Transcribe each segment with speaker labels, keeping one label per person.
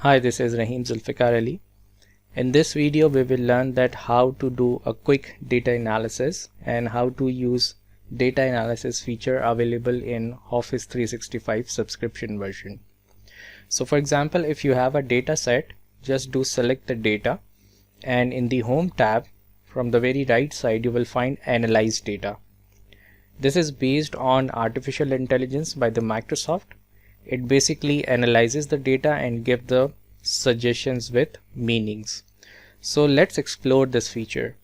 Speaker 1: Hi, this is Rahim Zulfikar Ali. In this video, we will learn that how to do a quick data analysis and how to use data analysis feature available in Office 365 subscription version. So for example, if you have a data set, just do select the data, and in the Home tab from the very right side, you will find Analyze Data. This is based on artificial intelligence by the Microsoft. It basically analyzes the data and gives the suggestions with meanings. So let's explore this feature.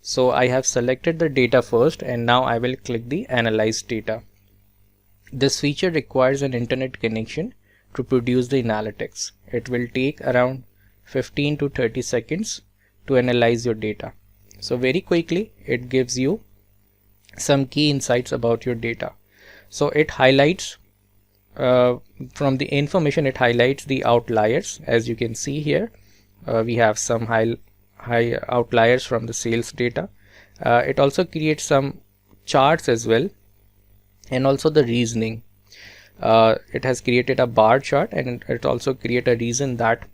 Speaker 1: So I have selected the data first, and now I will click the Analyze Data. This feature requires an internet connection to produce the analytics. It will take around 15 to 30 seconds to analyze your data. So very quickly, it gives you some key insights about your data. So it highlights from the information, it highlights the outliers. As you can see here, we have some high outliers from the sales data. It also creates some charts as well, and also the reasoning. It has created a bar chart, and it also create a reason that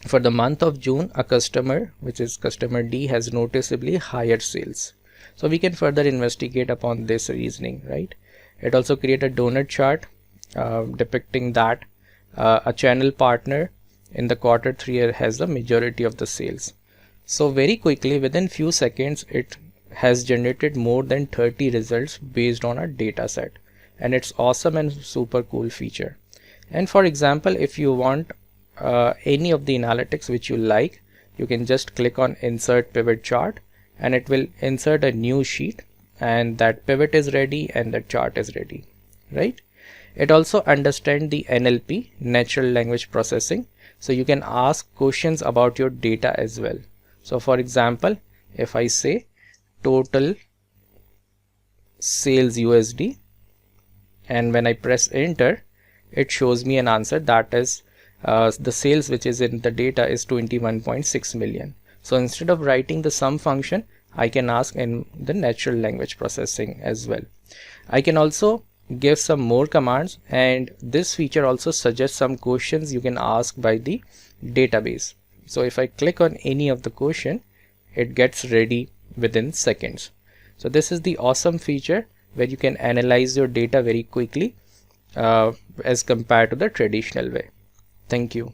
Speaker 1: for the month of June, a customer, which is customer D, has noticeably higher sales. So we can further investigate upon this reasoning, right? It also create a donut chart depicting that a channel partner in the Q3 has the majority of the sales. So very quickly, within few seconds, it has generated more than 30 results based on a data set, and it's awesome and super cool feature. And for example, if you want any of the analytics which you like, you can just click on Insert Pivot Chart, and it will insert a new sheet, and that pivot is ready and the chart is ready, right? It also understands the NLP, natural language processing, so you can ask questions about your data as well. So for example, if I say total sales USD, and when I press enter, it shows me an answer, that is the sales which is in the data is 21.6 million. So instead of writing the sum function, I can ask in the natural language processing as well. I can also give some more commands, and this feature also suggests some questions you can ask by the database. So if I click on any of the question, it gets ready within seconds. So this is the awesome feature where you can analyze your data very quickly as compared to the traditional way. Thank you.